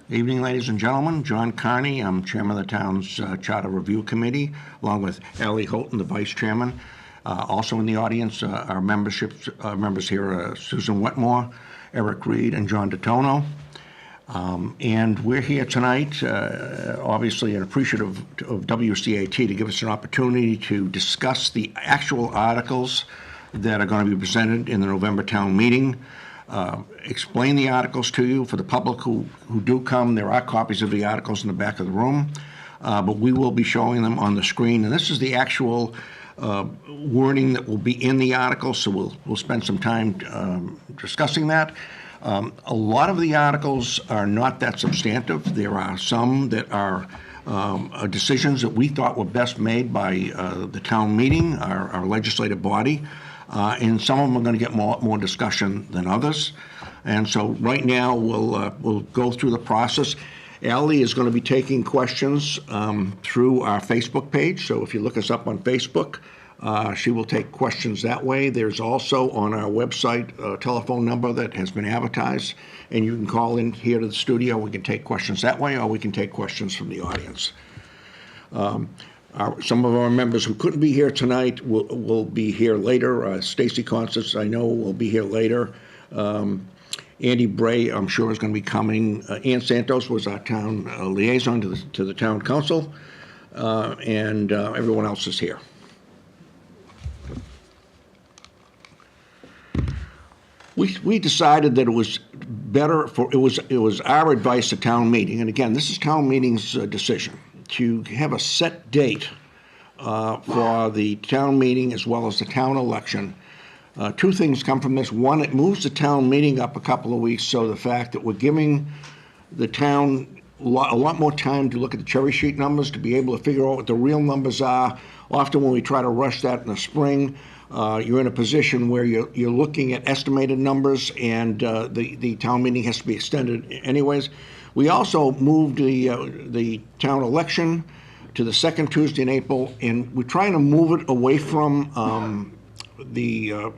Evening, ladies and gentlemen. John Carney. I'm chairman of the town's Charter Review Committee, along with Ellie Houghton, the vice chairman. Also in the audience, our members here are Susan Wetmore, Eric Reed, and John DeTono. And we're here tonight, obviously, and appreciative of WCAT to give us an opportunity to discuss the actual articles that are going to be presented in the November town meeting. Explain the articles to you. For the public who do come, there are copies of the articles in the back of the room, but we will be showing them on the screen. And this is the actual wording that will be in the articles, so we'll spend some time discussing that. A lot of the articles are not that substantive. There are some that are decisions that we thought were best made by the town meeting, our legislative body. And some of them are going to get more discussion than others. And so right now we'll go through the process. Allie is going to be taking questions through our Facebook page. So if you look us up on Facebook, she will take questions that way. There's also on our website a telephone number that has been advertised, and you can call in here to the studio. We can take questions that way, or we can take questions from the audience. Some of our members who couldn't be here tonight will be here later. Stacy Constance, I know, will be here later. Andy Bray, I'm sure, is going to be coming. Ann Santos was our town liaison to the town council, and everyone else is here. We decided that it was better it was our advice at town meeting, and again, this is town meeting's decision, to have a set date for the town meeting as well as the town election. Two things come from this. One, it moves the town meeting up a couple of weeks, so the fact that we're giving the town a lot more time to look at the cherry sheet numbers, to be able to figure out what the real numbers are. Often when we try to rush that in the spring, you're in a position where you're looking at estimated numbers, and the town meeting has to be extended anyways. We also moved the town election to the second Tuesday in April, and we're trying to move it away from the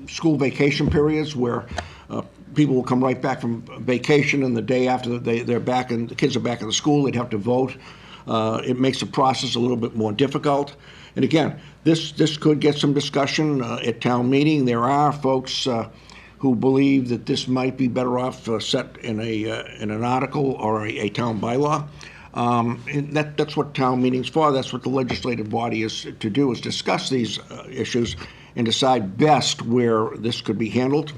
school vacation periods where people will come right back from vacation, and the day after they're back and the kids are back in the school, they'd have to vote. It makes the process a little bit more difficult. And again, this could get some discussion at town meeting. There are folks who believe that this might be better off set in an article or a town bylaw. And that's what town meeting's for. That's what the legislative body is to do, is discuss these issues and decide best where this could be handled.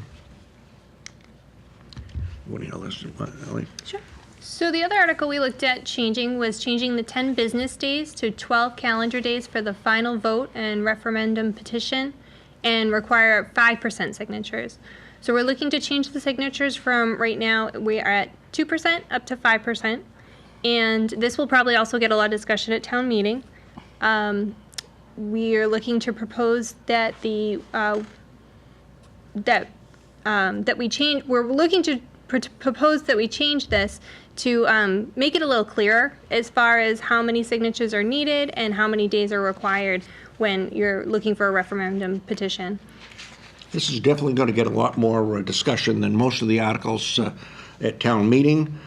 What do you know this, Ellie? Sure. So the other article we looked at changing the 10 business days to 12 calendar days for the final vote and referendum petition, and require 5% signatures. So we're looking to change the signatures from right now, we are at 2% up to 5%. And this will probably also get a lot of discussion at town meeting. We are looking to propose that we're looking to propose that we change this to make it a little clearer as far as how many signatures are needed and how many days are required when you're looking for a referendum petition. This is definitely going to get a lot more discussion than most of the articles at town meeting.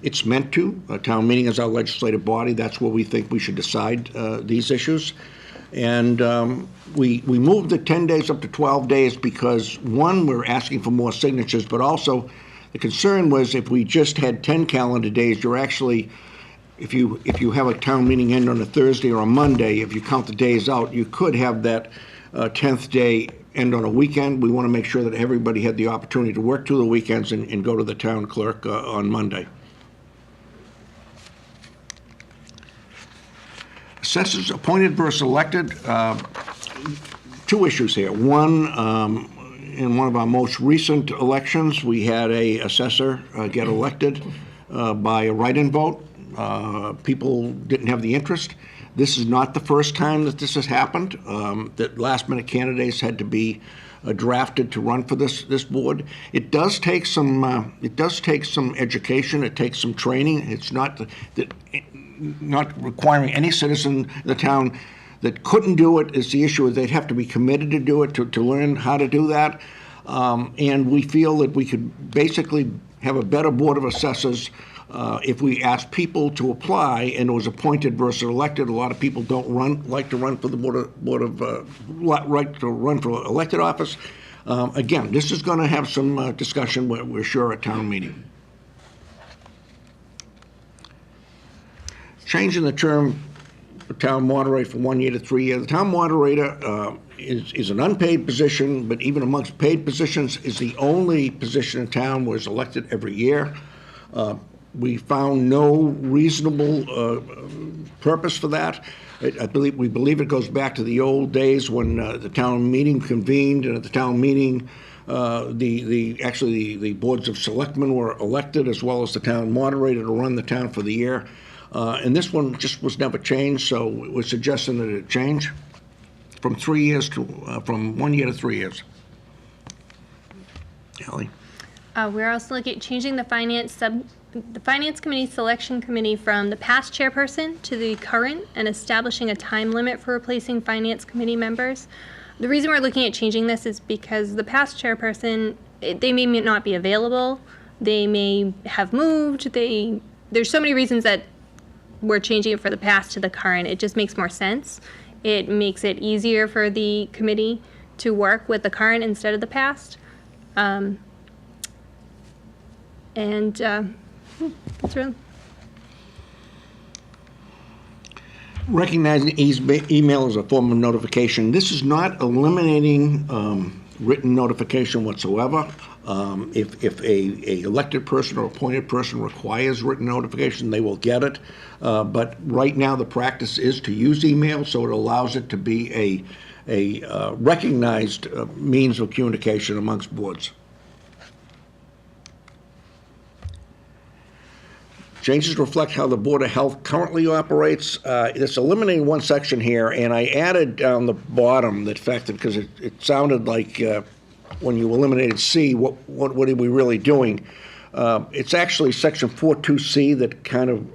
It's meant to. Town meeting is our legislative body. That's where we think we should decide these issues. And we moved the 10 days up to 12 days because, one, we're asking for more signatures, but also the concern was if we just had 10 calendar days, you're actually, if you have a town meeting end on a Thursday or a Monday, if you count the days out, you could have that 10th day end on a weekend. We want to make sure that everybody had the opportunity to work through the weekends and go to the town clerk on Monday. Assessors appointed versus elected. Two issues here. One, in one of our most recent elections, we had a assessor get elected by a write-in vote. People didn't have the interest. This is not the first time that this has happened, that last-minute candidates had to be drafted to run for this board. It does take some education. It takes some training. It's not requiring any citizen in the town that couldn't do it. Is the issue is they'd have to be committed to do it, to learn how to do that. And we feel that we could basically have a better Board of Assessors if we ask people to apply and it was appointed versus elected. A lot of people don't like to run for the elected office. Again, this is going to have some discussion, we're sure, at town meeting. Changing the term town moderator from 1 year to 3 years. The town moderator is an unpaid position, but even amongst paid positions, is the only position in town where it's elected every year. We found no reasonable purpose for that. We believe it goes back to the old days when the town meeting convened, and at the town meeting, the boards of selectmen were elected, as well as the town moderator, to run the town for the year. And this one just was never changed, so we're suggesting that it change from 3 years to from 1 year to 3 years. Ellie? We're also looking at changing the finance committee selection committee from the past chairperson to the current, and establishing a time limit for replacing finance committee members. The reason we're looking at changing this is because the past chairperson, they may not be available, they may have moved, there's so many reasons that we're changing it for the past to the current. It just makes more sense. It makes it easier for the committee to work with the current instead of the past. That's really. Recognizing email as a form of notification. This is not eliminating written notification whatsoever. If a elected person or appointed person requires written notification, they will get it. But right now, the practice is to use email, so it allows it to be a recognized means of communication amongst boards. Changes reflect how the Board of Health currently operates. It's eliminating one section here, and I added down the bottom that fact because it sounded like when you eliminated C, what are we really doing? It's actually section 4.2C that kind of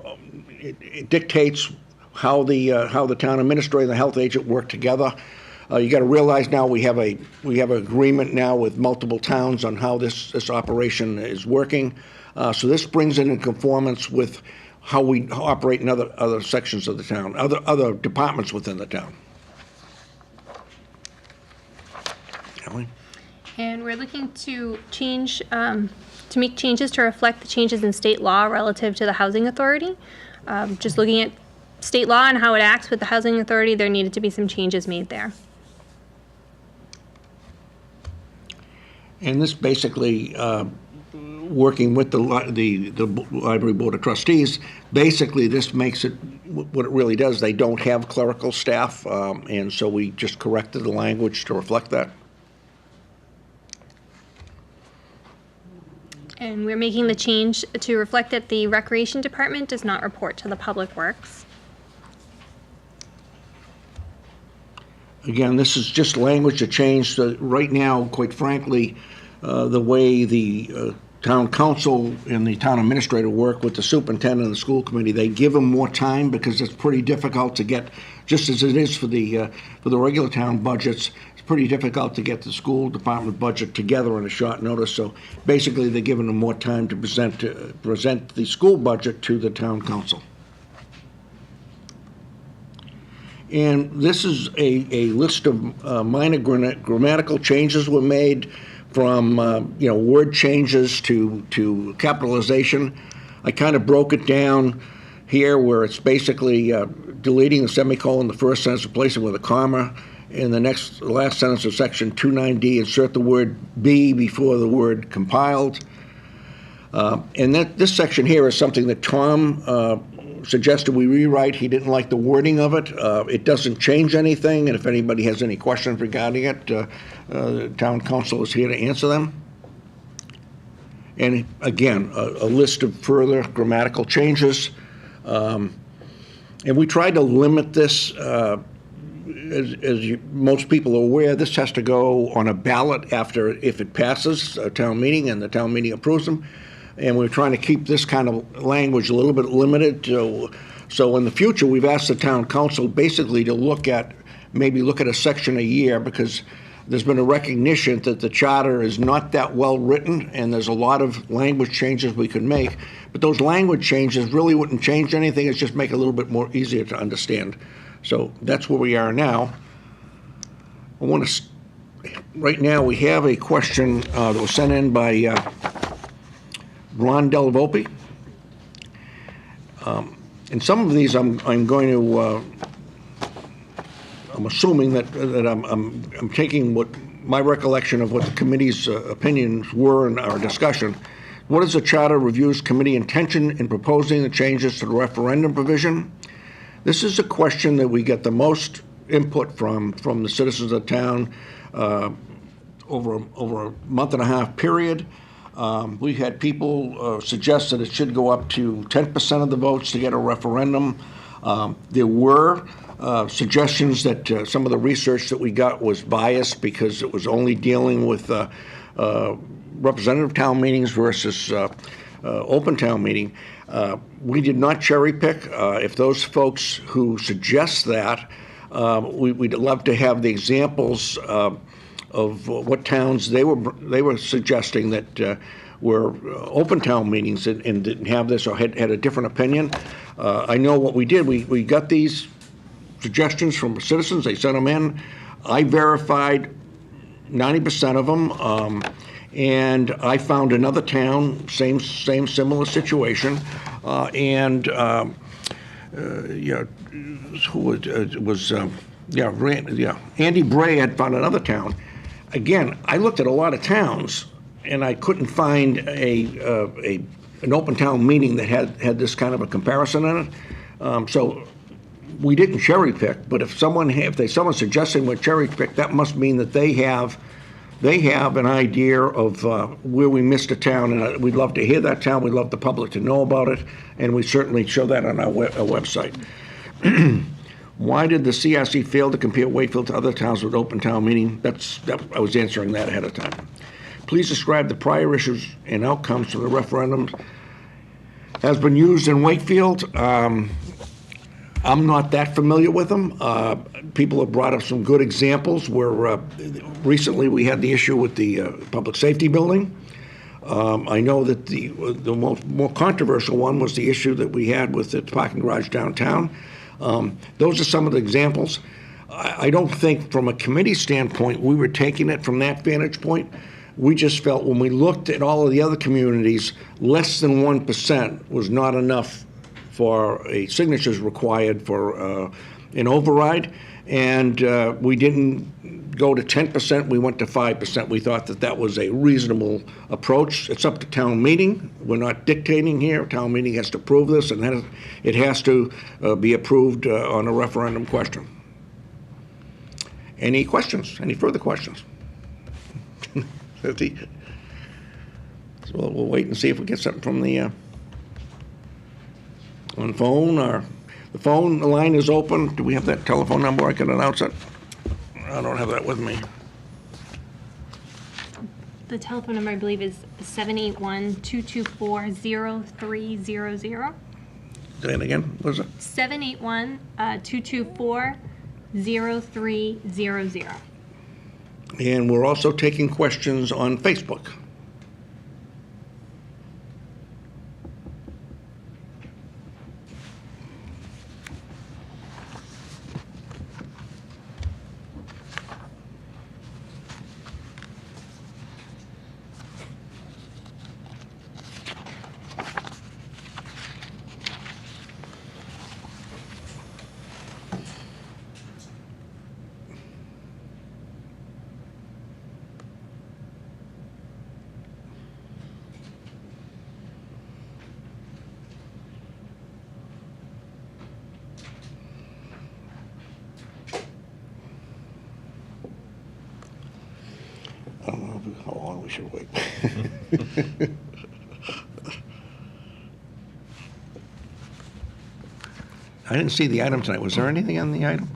it dictates how the town administrator and the health agent work together. You got to realize now we have an agreement now with multiple towns on how this operation is working. So this brings it in conformance with how we operate in other sections of the town, other departments within the town. Ellie? And we're looking to change, to make changes to reflect the changes in state law relative to the housing authority. Just looking at state law and how it acts with the housing authority, there needed to be some changes made there. And this basically, working with the Library Board of Trustees, basically this makes it what it really does. They don't have clerical staff, and so we just corrected the language to reflect that. And we're making the change to reflect that the Recreation Department does not report to the Public Works. Again, this is just language that changed. Right now, quite frankly, the way the town council and the town administrator work with the superintendent and the school committee, they give them more time because it's pretty difficult to get, just as it is for the regular town budgets, it's pretty difficult to get the school department budget together on a short notice. So basically, they're giving them more time to present the school budget to the town council. And this is a list of minor grammatical changes were made from word changes to capitalization. I kind of broke it down here where it's basically deleting the semicolon in the first sentence, replacing it with a comma. In the last sentence of section 29D, insert the word be before the word compiled. And this section here is something that Tom suggested we rewrite. He didn't like the wording of it. It doesn't change anything, and if anybody has any questions regarding it, the town council is here to answer them. And again, a list of further grammatical changes. And we tried to limit this, as most people are aware, this has to go on a ballot if it passes a town meeting and the town meeting approves them. And we're trying to keep this kind of language a little bit limited. So in the future, we've asked the town council basically to look at a section a year, because there's been a recognition that the charter is not that well-written, and there's a lot of language changes we could make. But those language changes really wouldn't change anything. It's just make it a little bit more easier to understand. So that's where we are now. I want to, right now, we have a question that was sent in by Ron Del Volpe. And some of these I'm going to, I'm assuming that I'm taking what my recollection of what the committee's opinions were in our discussion. What is the Charter Reviews Committee intention in proposing the changes to the referendum provision? This is a question that we get the most input from the citizens of the town over a month and a half period. We had people suggest that it should go up to 10% of the votes to get a referendum. There were suggestions that some of the research that we got was biased because it was only dealing with representative town meetings versus open town meeting. We did not cherry pick. If those folks who suggest that, we'd love to have the examples of what towns they were suggesting that were open town meetings and didn't have this or had a different opinion. I know what we did. We got these suggestions from citizens. They sent them in. I verified 90% of them, and I found another town, same similar situation, and yeah, who was Andy Bray had found another town. Again, I looked at a lot of towns, and I couldn't find an open town meeting that had this kind of a comparison in it. So we didn't cherry pick. But if someone's suggesting we cherry pick, that must mean that they have an idea of where we missed a town, and we'd love to hear that town. We'd love the public to know about it, and we certainly show that on our website. Why did the CRC fail to compare Wakefield to other towns with open town meeting? I was answering that ahead of time. Please describe the prior issues and outcomes from the referendum has been used in Wakefield. I'm not that familiar with them. People have brought up some good examples where recently we had the issue with the public safety building. I know that the more controversial one was the issue that we had with the parking garage downtown. Those are some of the examples. I don't think from a committee standpoint we were taking it from that vantage point. We just felt when we looked at all of the other communities, less than 1% was not enough for a signatures required for an override. And we didn't go to 10%, we went to 5%. We thought that was a reasonable approach. It's up to town meeting. We're not dictating here. Town meeting has to approve this, and then it has to be approved on a referendum question. Any questions? Any further questions? So we'll wait and see if we get something from the on phone, or the phone line is open. Do we have that telephone number? I can announce it. I don't have that with me. The telephone number, I believe, is 781-224-0300. Say it again. What is it? 781-224-0300. And we're also taking questions on Facebook. I don't know how long we should wait. I didn't see the item tonight. Was there anything on the item?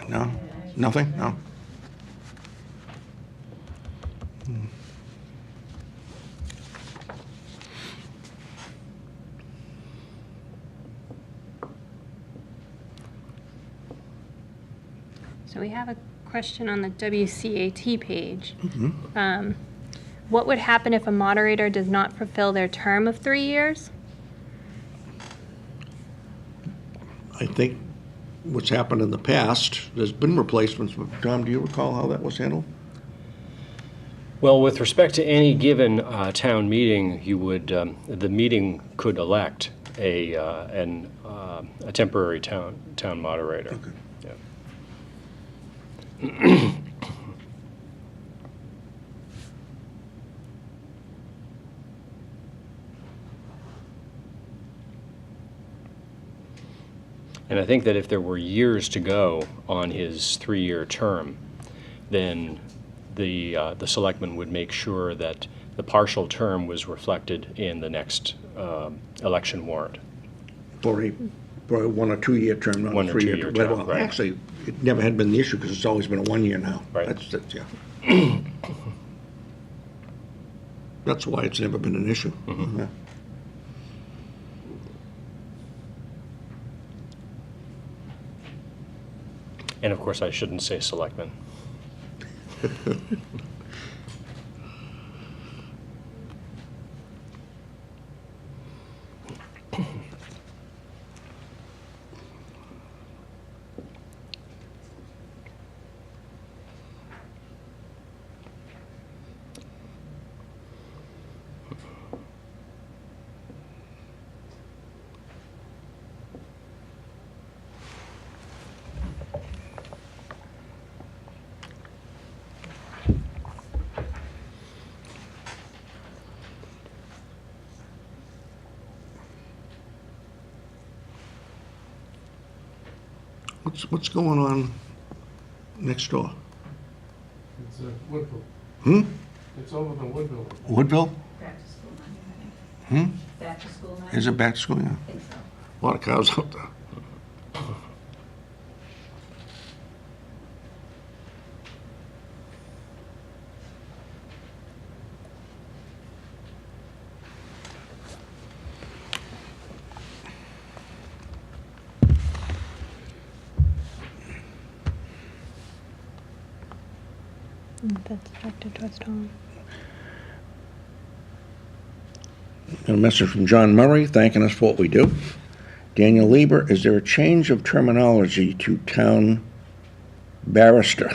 No? Nothing? No? So we have a question on the WCAT page. What would happen if a moderator does not fulfill their term of 3 years? I think what's happened in the past, there's been replacements, but Tom, do you recall how that was handled? Well, with respect to any given town meeting, you would, the meeting could elect a temporary town moderator. Okay. Yeah. And I think that if there were years to go on his 3-year term, then the selectmen would make sure that the partial term was reflected in the next election warrant. For a 1 or 2 year term, not a 1 or 3 year 2 year term. term, Well, right. actually, it never had been the issue because it's always been a 1 year now. Right. That's yeah. That's why it's never been an issue. Yeah. And of course, I shouldn't say selectmen. What's going on next door? It's Woodville. Hmm? It's over the Woodville. Woodville? Back to school night. Back to school night? Is it back to school? Yeah. I think so. A lot of cows out there. That's directed towards Tom. Got a message from John Murray thanking us for what we do. Daniel Lieber, is there a change of terminology to town barrister?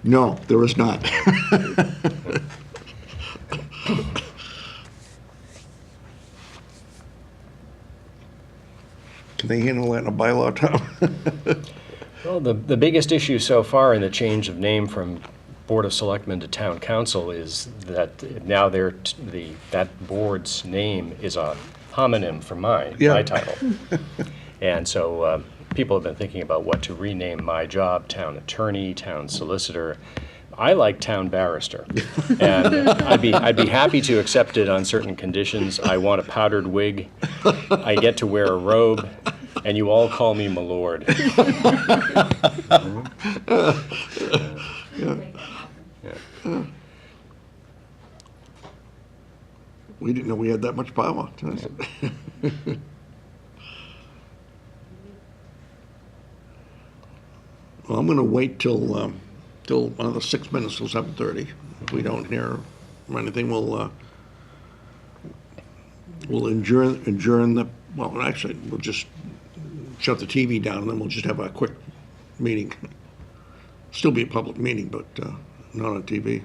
No, there is not. Can they handle that in a bylaw, Tom? Well, the biggest issue so far in the change of name from Board of Selectmen to Town Council is that now that board's name is a homonym for my Yeah. title. And so people have been thinking about what to rename my job: town attorney, town solicitor. I like town barrister, and I'd be happy to accept it on certain conditions. I want a powdered wig. I get to wear a robe, and you all call me my lord. We didn't know we had that much power. Well, I'm gonna wait till another 6 minutes till 7:30. If we don't hear anything, we'll adjourn the, well, actually, we'll just shut the TV down and then we'll just have a quick meeting. Still be a public meeting, but not on TV.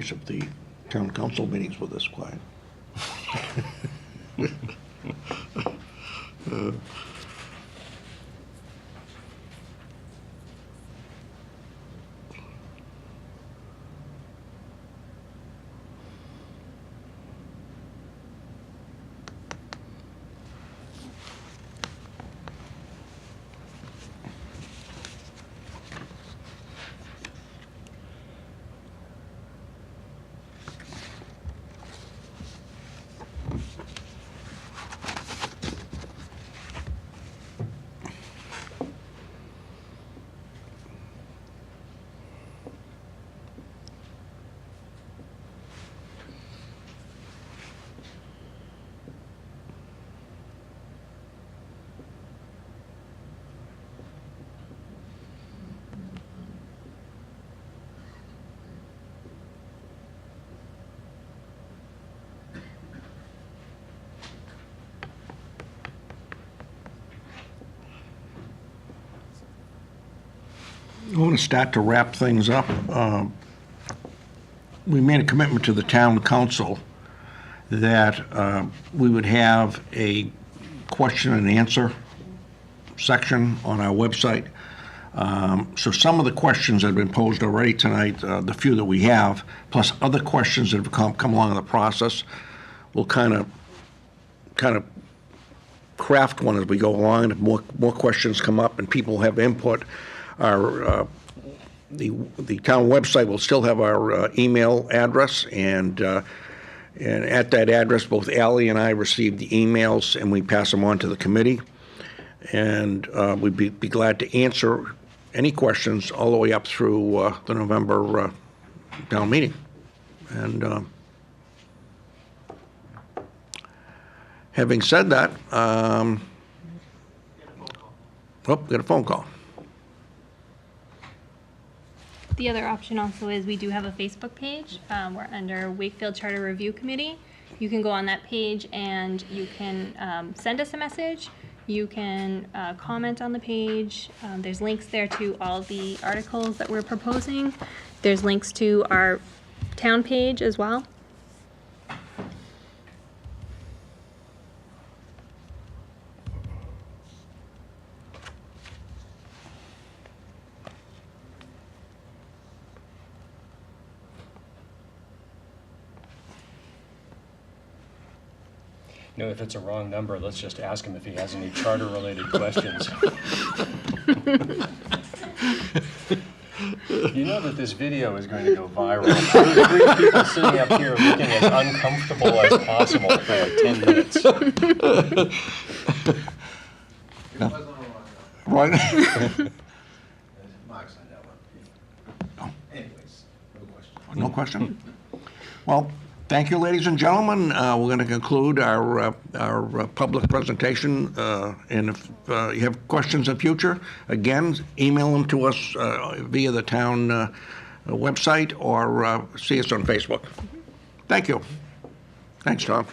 nice if the town council meetings were this quiet. I want to start to wrap things up. We made a commitment to the town council that we would have a question and answer section on our website. So some of the questions that have been posed already tonight, the few that we have, plus other questions that have come along in the process, we'll kind of craft one as we go along, and if more questions come up and people have input, the town website will still have our email address, and at that address, both Ally and I receive the emails, and we pass them on to the committee. And we'd be glad to answer any questions all the way up through the November town meeting. And having said that, oh, we got a phone call. The other option also is we do have a Facebook page. We're under Wakefield Charter Review Committee. You can go on that page and you can send us a message. You can comment on the page. There's links there to all the articles that we're proposing. There's links to our town page as well. You know, if it's a wrong number, let's just ask him if he has any charter-related questions. You know that this video is going to go viral. Three people sitting up here looking as uncomfortable as possible for like 10 minutes. It wasn't a long one. Right? Mark signed that one. Anyways, no question. No question? Well, thank you, ladies and gentlemen. We're going to conclude our public presentation. And if you have questions in future, again, email them to us via the town website or see us on Facebook. Thank you. Thanks, Tom.